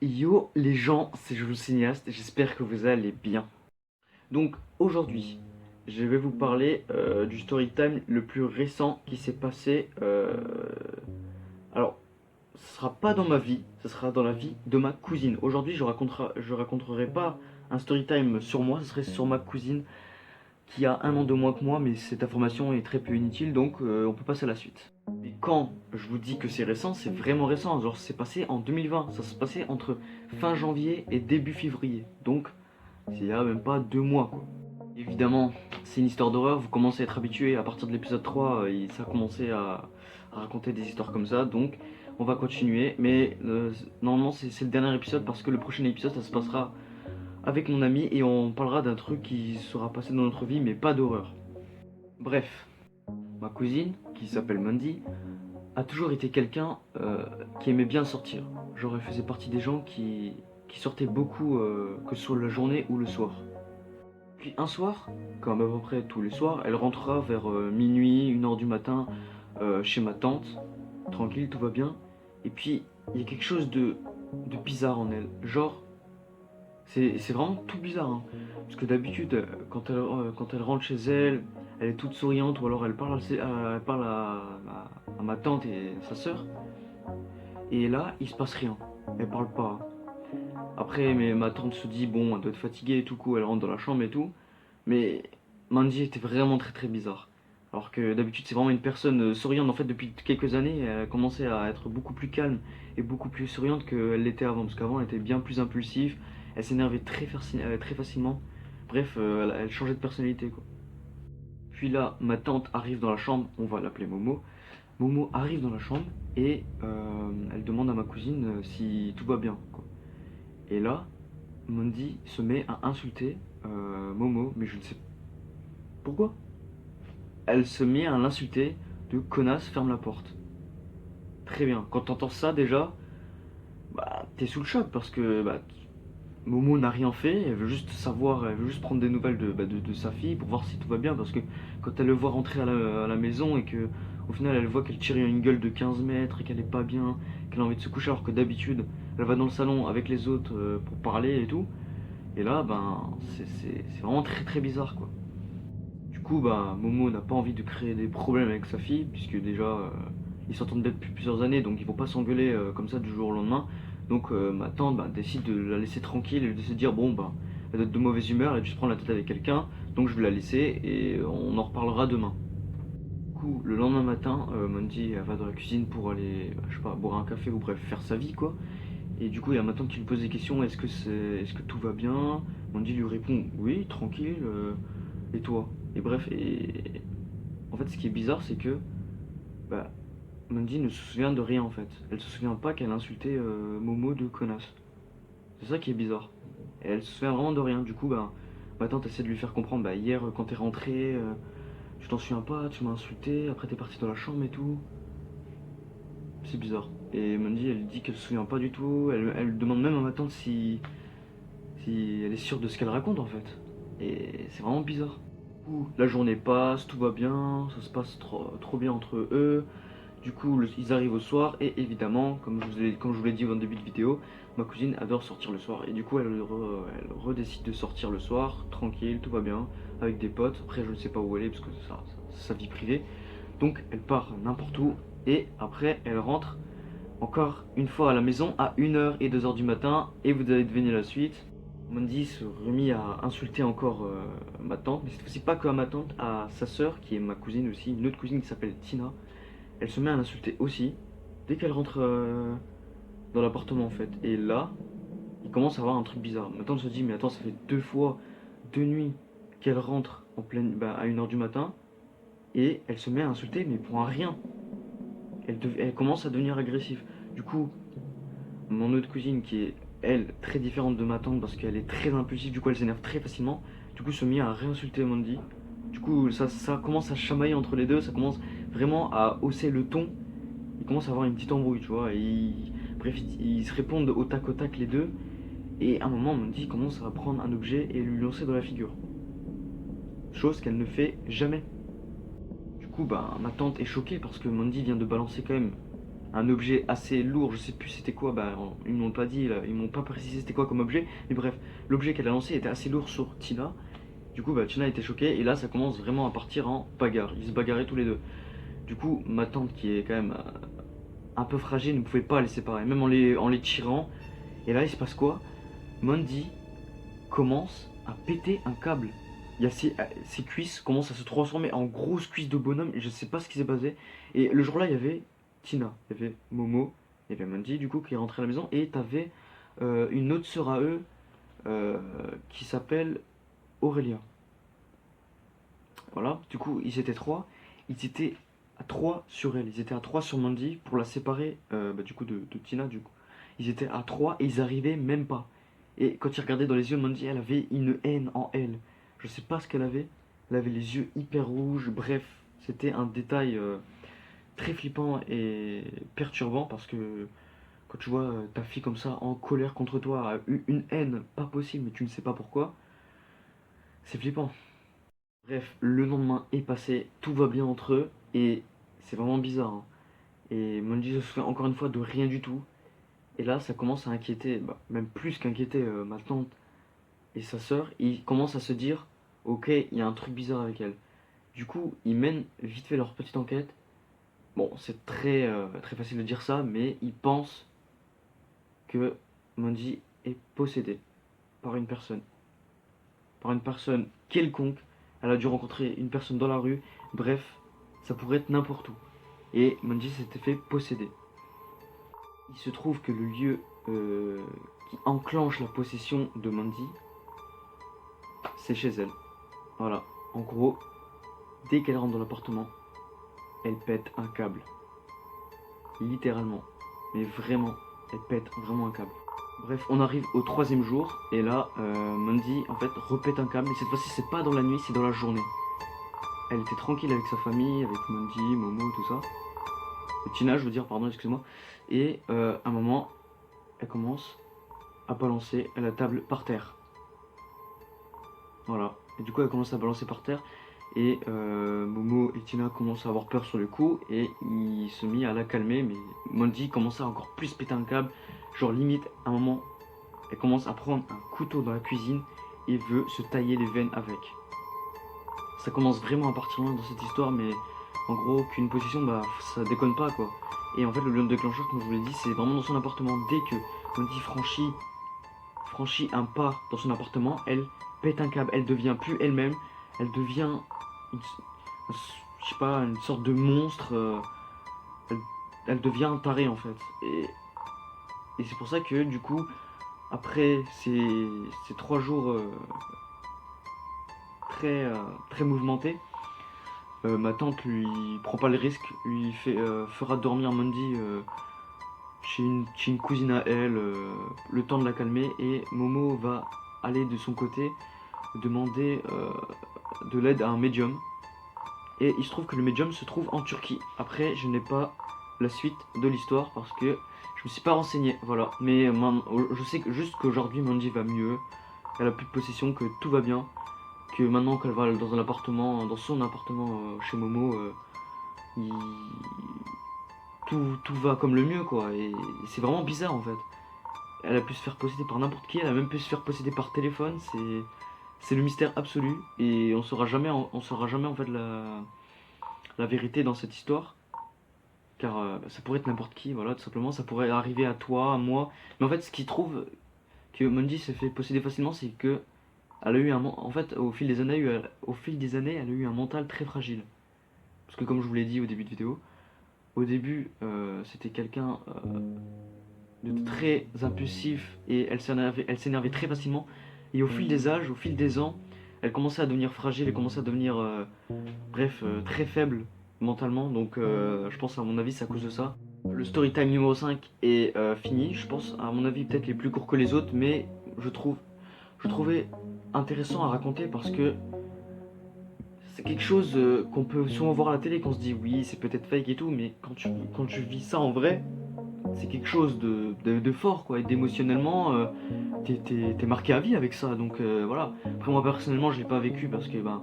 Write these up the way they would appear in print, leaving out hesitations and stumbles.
Yo les gens, c'est Jojo Cinéaste, j'espère que vous allez bien. Donc aujourd'hui, je vais vous parler du story time le plus récent qui s'est passé. Alors, ce sera pas dans ma vie, ce sera dans la vie de ma cousine. Aujourd'hui, je raconterai pas un story time sur moi, ce serait sur ma cousine qui a un an de moins que moi, mais cette information est très peu inutile, donc on peut passer à la suite. Et quand je vous dis que c'est récent, c'est vraiment récent. Genre, c'est passé en 2020. Ça se passait entre fin janvier et début février. Donc, c'est il y a même pas 2 mois, quoi. Évidemment, c'est une histoire d'horreur. Vous commencez à être habitué. À partir de l'épisode 3, ça a commencé à raconter des histoires comme ça. Donc, on va continuer. Mais normalement, c'est le dernier épisode parce que le prochain épisode, ça se passera avec mon ami et on parlera d'un truc qui sera passé dans notre vie, mais pas d'horreur. Bref, ma cousine, qui s'appelle Mandy, a toujours été quelqu'un qui aimait bien sortir. Genre, elle faisait partie des gens qui sortaient beaucoup, que ce soit la journée ou le soir. Puis un soir, comme à peu près tous les soirs, elle rentrera vers minuit, 1 heure du matin, chez ma tante. Tranquille, tout va bien. Et puis, il y a quelque chose de bizarre en elle. Genre, c'est vraiment tout bizarre, hein. Parce que d'habitude, quand elle rentre chez elle, elle est toute souriante, ou alors elle parle à ma tante et sa sœur. Et là, il se passe rien. Elle parle pas. Après, ma tante se dit, bon, elle doit être fatiguée et tout, coup, elle rentre dans la chambre et tout. Mais Mandy était vraiment très très bizarre. Alors que d'habitude, c'est vraiment une personne souriante. En fait, depuis quelques années, elle a commencé à être beaucoup plus calme et beaucoup plus souriante qu'elle l'était avant. Parce qu'avant, elle était bien plus impulsive. Elle s'énervait très facilement. Bref, elle changeait de personnalité, quoi. Puis là, ma tante arrive dans la chambre. On va l'appeler Momo. Momo arrive dans la chambre et elle demande à ma cousine si tout va bien, quoi. Et là, Mandy se met à insulter Momo, mais je ne sais pourquoi. Elle se met à l'insulter de connasse, ferme la porte. Très bien. Quand t'entends ça déjà, bah t'es sous le choc parce que bah, Momo n'a rien fait. Elle veut juste savoir, elle veut juste prendre des nouvelles de sa fille pour voir si tout va bien. Parce que quand elle le voit rentrer à la maison et que au final elle voit qu'elle tire une gueule de 15 mètres et qu'elle est pas bien, qu'elle a envie de se coucher alors que d'habitude elle va dans le salon avec les autres pour parler et tout. Et là, ben, c'est vraiment très très bizarre, quoi. Du coup, bah, Momo n'a pas envie de créer des problèmes avec sa fille, puisque déjà, ils s'entendent depuis plusieurs années, donc ils vont pas s'engueuler comme ça du jour au lendemain. Donc ma tante bah, décide de la laisser tranquille et de se dire, bon, bah, elle doit être de mauvaise humeur, elle a dû se prendre la tête avec quelqu'un, donc je vais la laisser et on en reparlera demain. Du coup, le lendemain matin, Mandy elle va dans la cuisine pour aller, bah, je sais pas, boire un café ou bref, faire sa vie, quoi. Et du coup, il y a ma tante qui lui pose des questions, est-ce que tout va bien? Mandy lui répond, oui, tranquille, et toi? Et bref, et en fait, ce qui est bizarre, c'est que bah, Mandy ne se souvient de rien en fait. Elle se souvient pas qu'elle a insulté Momo de connasse. C'est ça qui est bizarre. Et elle se souvient vraiment de rien. Du coup, bah, ma tante essaie de lui faire comprendre, bah, hier quand t'es rentré, tu t'en souviens pas, tu m'as insulté, après t'es parti dans la chambre et tout. C'est bizarre. Et Mandy, elle dit qu'elle se souvient pas du tout. Elle demande même à ma tante si elle est sûre de ce qu'elle raconte en fait. Et c'est vraiment bizarre. Du coup, la journée passe, tout va bien, ça se passe trop bien entre eux. Du coup, ils arrivent au soir et évidemment, comme je vous l'ai dit au début de vidéo, ma cousine adore sortir le soir. Et du coup, elle redécide de sortir le soir, tranquille, tout va bien, avec des potes. Après, je ne sais pas où elle est parce que c'est sa vie privée. Donc, elle part n'importe où et après, elle rentre encore une fois à la maison à 1 heure et 2 heures du matin. Et vous allez deviner la suite. Mandy se remit à insulter encore ma tante, mais cette fois-ci pas que à ma tante, à sa sœur qui est ma cousine aussi, une autre cousine qui s'appelle Tina. Elle se met à l'insulter aussi dès qu'elle rentre dans l'appartement en fait. Et là, il commence à avoir un truc bizarre. Ma tante se dit mais attends, ça fait 2 fois, 2 nuits qu'elle rentre en pleine, bah, à 1 heure du matin et elle se met à insulter mais pour un rien. Elle commence à devenir agressive. Du coup, mon autre cousine qui est elle très différente de ma tante parce qu'elle est très impulsive, du coup elle s'énerve très facilement. Du coup se met à réinsulter Mandy. Du coup ça commence à chamailler entre les deux, ça commence vraiment à hausser le ton. Il commence à avoir une petite embrouille, tu vois. Bref, ils se répondent au tac les deux. Et à un moment, Mandy commence à prendre un objet et lui lancer dans la figure. Chose qu'elle ne fait jamais. Du coup, bah, ma tante est choquée parce que Mandy vient de balancer quand même un objet assez lourd, je sais plus c'était quoi, bah ils m'ont pas dit, là, ils m'ont pas précisé c'était quoi comme objet, mais bref, l'objet qu'elle a lancé était assez lourd sur Tina. Du coup, bah, Tina était choquée et là ça commence vraiment à partir en bagarre. Ils se bagarraient tous les deux. Du coup, ma tante qui est quand même un peu fragile ne pouvait pas les séparer, même en les tirant. Et là, il se passe quoi? Mandy commence à péter un câble. Il y a ses cuisses commencent à se transformer en grosses cuisses de bonhomme et je sais pas ce qui s'est passé. Et le jour-là, il y avait Tina, il y avait Momo, il y avait Mandy du coup qui est rentrée à la maison et t'avais une autre sœur à eux euh, qui s'appelle Aurélia. Voilà, du coup, ils étaient trois. Ils étaient à trois sur elle. Ils étaient à trois sur Mandy pour la séparer bah, du coup de Tina. Du coup, ils étaient à trois et ils arrivaient même pas. Et quand ils regardaient dans les yeux de Mandy, elle avait une haine en elle. Je sais pas ce qu'elle avait. Elle avait les yeux hyper rouges. Bref, c'était un détail très flippant et perturbant parce que quand tu vois ta fille comme ça en colère contre toi, a eu une haine pas possible, mais tu ne sais pas pourquoi, c'est flippant. Bref, le lendemain est passé, tout va bien entre eux, et c'est vraiment bizarre, hein. Et Mandy se souvient encore une fois de rien du tout. Et là, ça commence à inquiéter, bah, même plus qu'inquiéter ma tante et sa sœur. Ils commencent à se dire, ok, il y a un truc bizarre avec elle. Du coup, ils mènent vite fait leur petite enquête. Bon, c'est très facile de dire ça, mais ils pensent que Mandy est possédée par une personne. Par une personne quelconque. Elle a dû rencontrer une personne dans la rue. Bref, ça pourrait être n'importe où. Et Mandy s'était fait posséder. Il se trouve que le lieu qui enclenche la possession de Mandy, c'est chez elle. Voilà. En gros, dès qu'elle rentre dans l'appartement, elle pète un câble. Littéralement. Mais vraiment, elle pète vraiment un câble. Bref, on arrive au troisième jour, et là, Mandy, en fait, repète un câble, mais cette fois-ci, c'est pas dans la nuit, c'est dans la journée. Elle était tranquille avec sa famille, avec Mandy, Momo, tout ça. Tina, je veux dire, pardon, excuse-moi. Et à un moment, elle commence à balancer la table par terre. Voilà. Et du coup, elle commence à balancer par terre. Et Momo et Tina commencent à avoir peur sur le coup. Et il se mit à la calmer. Mais Mandy commence à encore plus péter un câble. Genre, limite, à un moment, elle commence à prendre un couteau dans la cuisine et veut se tailler les veines avec. Ça commence vraiment à partir loin dans cette histoire. Mais en gros, qu'une possession, bah, ça déconne pas quoi. Et en fait, le lieu déclencheur, comme je vous l'ai dit, c'est vraiment dans son appartement. Dès que Mandy franchit un pas dans son appartement, elle pète un câble, elle devient plus elle-même, elle devient une, je sais pas, une sorte de monstre, elle, elle devient un taré en fait. Et c'est pour ça que du coup, après ces 3 jours très mouvementés, ma tante lui prend pas le risque, fera dormir Mandy chez une cousine à elle, le temps de la calmer, et Momo va aller de son côté demander de l'aide à un médium. Et il se trouve que le médium se trouve en Turquie. Après, je n'ai pas la suite de l'histoire parce que je me suis pas renseigné. Voilà. Mais je sais que juste qu'aujourd'hui, Mandy va mieux. Elle a plus de possession, que tout va bien. Que maintenant qu'elle va dans un appartement, dans son appartement chez Momo, il- tout va comme le mieux, quoi. Et c'est vraiment bizarre en fait. Elle a pu se faire posséder par n'importe qui. Elle a même pu se faire posséder par téléphone. C'est le mystère absolu et on saura jamais en fait la vérité dans cette histoire car ça pourrait être n'importe qui, voilà, tout simplement, ça pourrait arriver à toi, à moi. Mais en fait, ce qui trouve que Mandy s'est fait posséder facilement, c'est que elle a eu en fait, au fil des années, elle a eu un mental très fragile. Parce que comme je vous l'ai dit au début de vidéo, au début, c'était quelqu'un de très impulsif et elle s'énervait très facilement. Et au fil des âges, au fil des ans, elle commençait à devenir fragile, elle commençait à devenir, bref, très faible mentalement. Donc je pense à mon avis c'est à cause de ça. Le story time numéro 5 est fini. Je pense à mon avis peut-être les plus courts que les autres, mais je trouvais intéressant à raconter parce que c'est quelque chose qu'on peut souvent voir à la télé, qu'on se dit oui c'est peut-être fake et tout, mais quand tu vis ça en vrai, c'est quelque chose de fort quoi, et d'émotionnellement t'es marqué à vie avec ça, donc voilà. Après moi personnellement je l'ai pas vécu parce que ben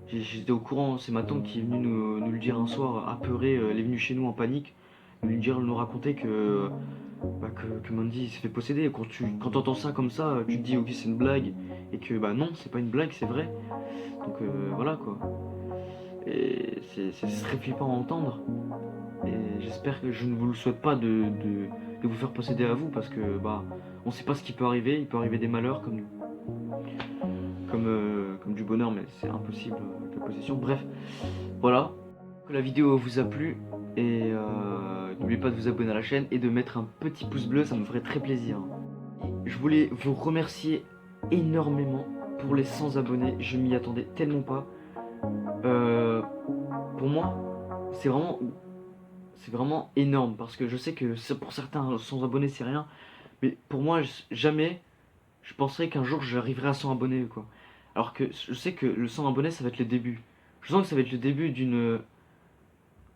j'étais au courant, c'est ma tante qui est venue nous le dire un soir apeurée, elle est venue chez nous en panique, nous raconter que Mandy s'est fait posséder. Quand t'entends ça comme ça, tu te dis ok c'est une blague, et que bah non, c'est pas une blague, c'est vrai. Donc voilà quoi. Et c'est très flippant à entendre. Et j'espère que je ne vous le souhaite pas de vous faire posséder à vous, parce que bah on sait pas ce qui peut arriver. Il peut arriver des malheurs comme du bonheur, mais c'est impossible avec la possession. Bref, voilà. Que la vidéo vous a plu, et n'oubliez pas de vous abonner à la chaîne et de mettre un petit pouce bleu, ça me ferait très plaisir. Je voulais vous remercier énormément pour les 100 abonnés, je m'y attendais tellement pas. Euh, pour moi, c'est vraiment, c'est vraiment énorme, parce que je sais que pour certains 100 abonnés c'est rien, mais pour moi jamais je penserais qu'un jour j'arriverai à 100 abonnés quoi. Alors que je sais que le 100 abonnés ça va être le début. Je sens que ça va être le début d'une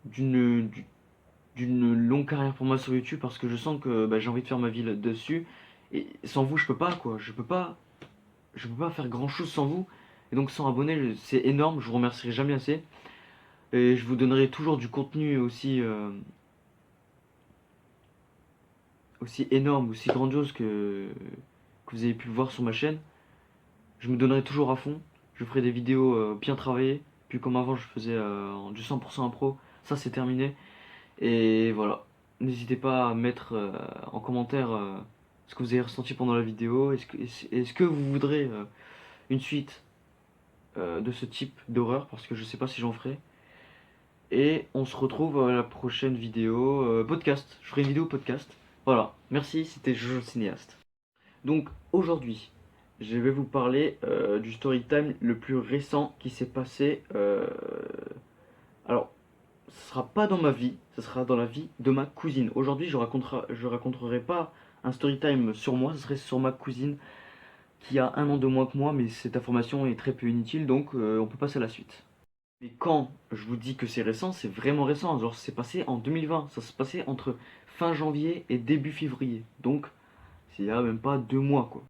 d'une longue carrière pour moi sur YouTube, parce que je sens que bah, j'ai envie de faire ma vie là-dessus, et sans vous je peux pas quoi, je peux pas faire grand chose sans vous. Et donc 100 abonnés c'est énorme, je vous remercierai jamais assez, et je vous donnerai toujours du contenu aussi énorme, aussi grandiose que vous avez pu le voir sur ma chaîne. Je me donnerai toujours à fond, je ferai des vidéos bien travaillées, puis comme avant je faisais du 100% impro, ça c'est terminé. Et voilà, n'hésitez pas à mettre en commentaire ce que vous avez ressenti pendant la vidéo. Est-ce que vous voudrez une suite de ce type d'horreur, parce que je sais pas si j'en ferai. Et on se retrouve à la prochaine vidéo podcast. Je ferai une vidéo podcast. Voilà, merci, c'était Jojo Cinéaste. Donc aujourd'hui, je vais vous parler du story time le plus récent qui s'est passé. Alors, ce sera pas dans ma vie, ce sera dans la vie de ma cousine. Aujourd'hui, je raconterai pas un story time sur moi, ce serait sur ma cousine qui a 1 an de moins que moi, mais cette information est très peu inutile, donc on peut passer à la suite. Mais quand je vous dis que c'est récent, c'est vraiment récent. Genre, c'est passé en 2020, ça se passait entre fin janvier et début février. Donc, c'est il y a même pas 2 mois, quoi.